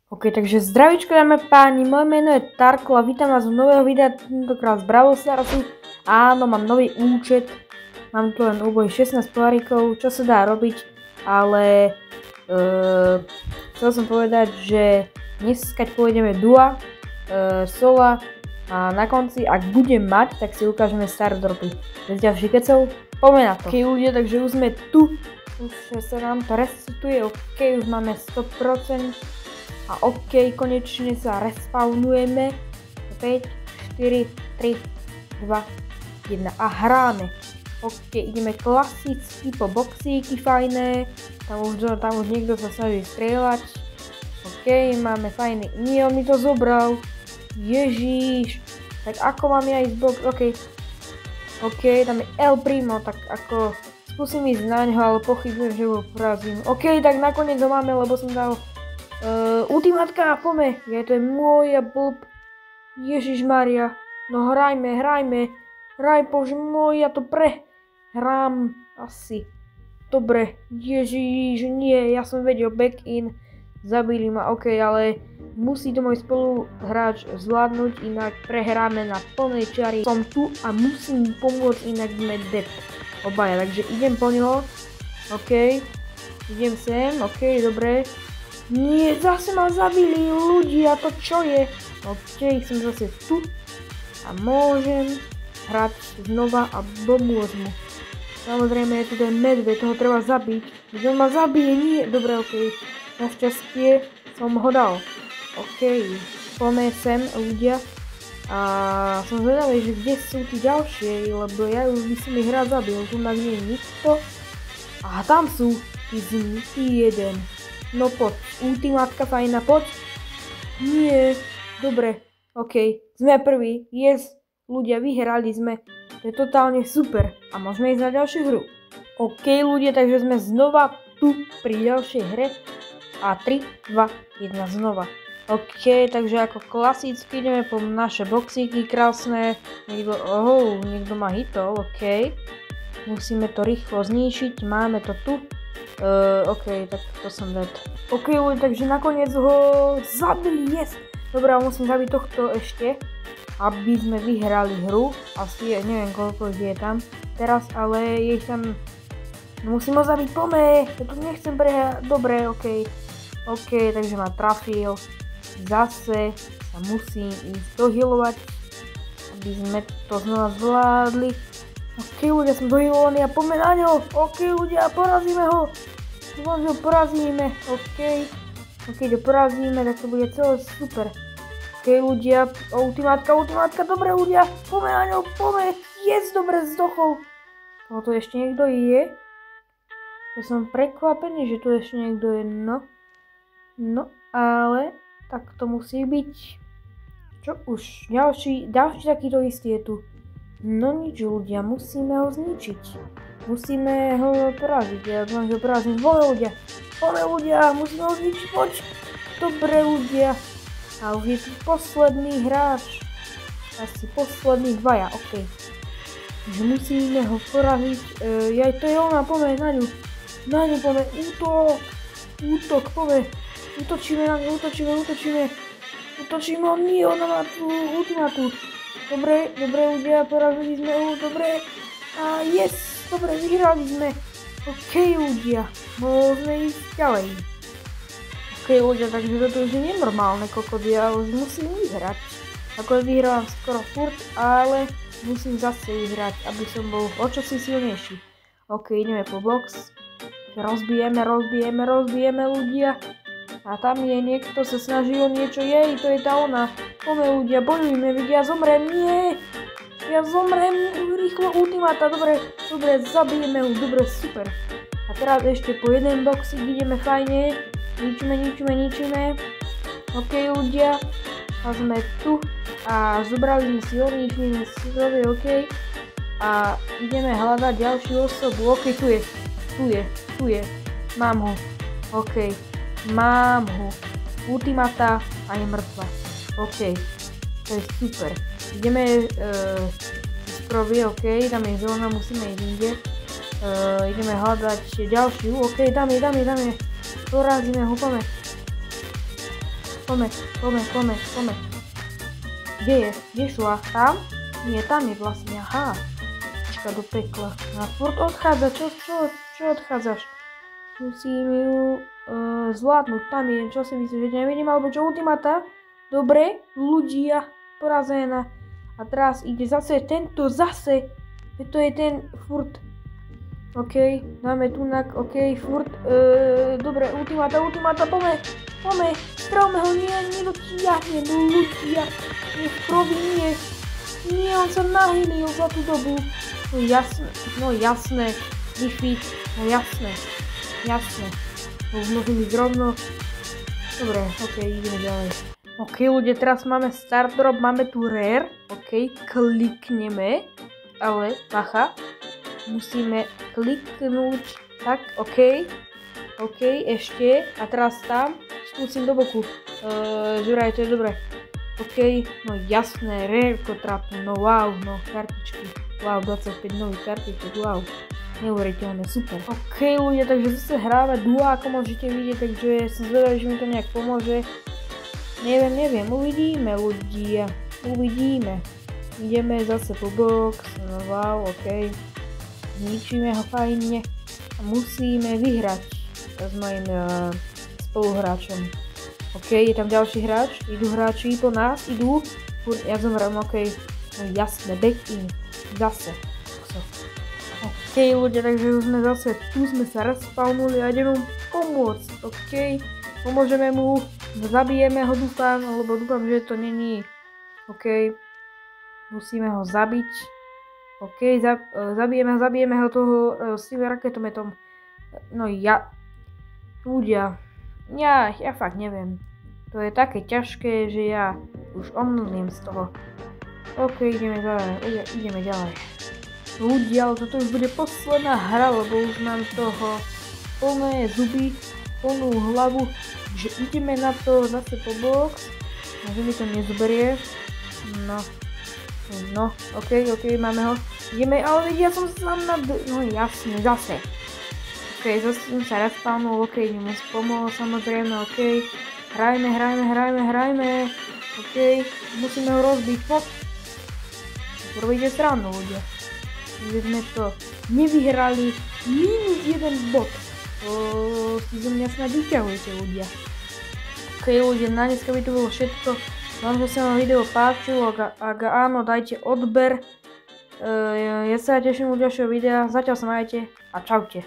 Ok, takže zdravíčko dáme páni, moje meno je Tarko a vítam vás v nového videa, tentokrát z Brawl Starsu. Áno, mám nový účet, mám tu len úboj 16 polárikov, čo sa dá robiť, ale chcel som povedať, že dneska pôjdeme Dua, Sola a na konci, ak budem mať, tak si ukážeme star dropy. Bez ďalších kecov, poďme na to. Ok ľudia, takže už sme tu, už sa nám to resetuje, ok, už máme 100%. A ok, konečne sa respawnujeme. 5, 4, 3, 2, 1 a hráme. Ok, ideme klasicky po boxíky fajné. Tam už niekto sa snaží strieľať. Ok, máme fajný. Nie, on mi to zobral. Ježíš. Tak ako mám ja ísť box? Ok, tam je El Primo, tak ako skúsim ísť na ňo, ale pochybujem, že ho porazím. Ok, tak nakoniec ho máme, lebo som dal ultimátka, poďme, to je moja blb. Ježišmaria, no hrajme, bože môj, ja to prehrám asi. Dobre, ježiš, nie, ja som vedel back in, zabili ma, ok, ale musí to môj spoluhráč zvládnuť, inak prehráme na plnej čiari. Som tu a musím pomôcť, inak sme dead obaja, takže idem po ňoho, ok, idem sem, ok, dobre. Nie, zase ma zabili ľudia, to čo je? Ok, som zase tu a môžem hrať znova a pomôcť mu. Samozrejme je tu ten medveď, toho treba zabiť. Keď on ma zabije, nie, dobre, ok. Našťastie som ho dal. Ok, poďme sem ľudia. A som zvedavý, že kde sú tí ďalšie, lebo ja už by som ich rád zabil. Tu na nie je nikto. A tam sú, ty jeden. No poď, ultimátka fajná, poď. Nie, dobre, ok, sme prví, yes, ľudia, vyhrali sme, to je totálne super a môžeme ísť na ďalšiu hru. Ok ľudia, takže sme znova tu pri ďalšej hre a 3, 2, 1 znova. Ok, takže ako klasicky ideme po naše boxíky krásne, niekto má hitol, ok. Musíme to rýchlo zničiť, máme to tu. Ok, tak to som dead. Ok, takže nakoniec ho zabili, yes! Dobre, musím zabiť tohto ešte, aby sme vyhrali hru. Asi je, neviem koľko je tam teraz, ale je ich tam... Musím ho zabiť, poďme! Ja tu nechcem prehrať, dobre, ok. Ok, takže ma trafil. Zase sa musím ísť dohealovať, aby sme to znova zvládli. Ok ľudia, som dohilovaný a poďme na ňo. Ok ľudia, porazíme ho. Dúfam, že ho porazíme. Ok, keď ho porazíme, tak to bude celé super. Ok ľudia, ultimátka, dobre ľudia, poďme na ňo, poďme. Yes, dobre, zdochol. No to ešte niekto je. To som prekvapený, že tu ešte niekto je, no, ale tak to musí byť. Čo už, ďalší takýto istý je tu. No nič ľudia, musíme ho zničiť. Musíme ho poraziť, ja dúfam, že ho porazím. Poďme ľudia, musíme ho zničiť, poď. Dobre ľudia. A už je tu posledný hráč. Asi poslední dvaja, ok. Takže musíme ho poraziť. To je ona, poďme na ňu. Na ňu poďme, útok, poďme. Útočíme na ňu, útočíme. On nie, ona má tú ultimátu. Dobre ľudia, porazili sme ho, dobre. A yes, dobre, vyhrali sme. Ok ľudia, môžeme ísť ďalej. Ok ľudia, takže toto už je nenormálne kokody, ja už musím vyhrať. Ako vyhrávam skoro furt, ale musím zase vyhrať, aby som bol o čosi silnejší. Ok, ideme po box. Rozbijeme ľudia. A tam je niekto, sa snaží o niečo, to je tá ona. Poďme ľudia, bojujme, ja zomrem, nie. Ja zomrem, rýchlo ultimáta, dobre, zabijeme ho, dobre, super. A teraz ešte po jeden boxík ideme fajne, ničíme. Ok ľudia, a sme tu a zobrali sme si ničíme si, ok. A ideme hľadať ďalšiu osobu, ok, tu je, mám ho, ok. Mám ho. Ultimáta a je mŕtva. Ok. To je super. Ideme skrovie, ok. Tam je zóna, musíme ísť inde. Ideme hľadať ďalšiu. Ok, tam je. Porazíme ho, poďme. Poďme. Kde je? Kde šla? Tam? Nie, tam je vlastne, aha. Počka do pekla. A furt odchádza, čo odchádzaš? Musím ju zvládnuť, tam je, čo si myslíš, že nevidím, alebo čo, ultimata? Dobre, ľudia, porazená. A teraz ide zase tento, to je ten furt. OK, dáme tunak, OK, furt, dobre, ultimata, poďme, strelme ho, nedotiahne, ľudia, nie v krovi, nie, on sa nahýlil za tú dobu. No jasné, defeat, no jasné. Môžem ísť rovno. Dobre, OK, ideme ďalej. OK, ľudia, teraz máme start drop, máme tu rare. OK, klikneme. Ale, bacha. Musíme kliknúť. Tak, OK, ešte. A teraz tam. Skúsim do boku. Žuraj, to je dobre. OK, no jasné, rareko trápne. No wow, no kartičky. Wow, 25 nových kartiček, wow. Neuveriteľné, super. OK ľudia, takže zase hráme duo, ako môžete vidieť, takže som zvedavý, že mi to nejak pomôže. Neviem, uvidíme ľudia, Ideme zase po box, no wow, OK. Zničíme ho fajne a musíme vyhrať s mojim spoluhráčom. OK, je tam ďalší hráč, idú hráči po nás, ja zomrem, OK. No jasné, back in, zase. OK ľudia, takže už sme zase, tu sme sa respawnuli a ideme mu pomôcť, OK, pomôžeme mu, zabijeme ho dúfam, že to není, OK, musíme ho zabiť, OK, zabijeme ho toho s tým raketometom, no ľudia, ja fakt neviem, to je také ťažké, že ja už omdlím z toho, OK, ideme ďalej. Ľudia, ale toto už bude posledná hra, lebo už mám toho plné zuby, plnú hlavu, že ideme na to zase po box, a že mi to nezoberie, no, OK, máme ho, ideme, ale ja som sám no jasne, zase, OK, zase som sa respawnul, OK, ideme s pomôcť, samozrejme, OK, hrajme, OK, musíme ho rozbiť, Urobíte srandu, ľudia. Že sme to nevyhrali -1 bod. Si zo mňa snad vyťahujete ľudia. OK ľudia, na dneska by to bolo všetko. Vám, že sa vám video páčilo, ak áno, dajte odber. Ja sa teším u ďalšieho videa. Zatiaľ sa majte a čaute.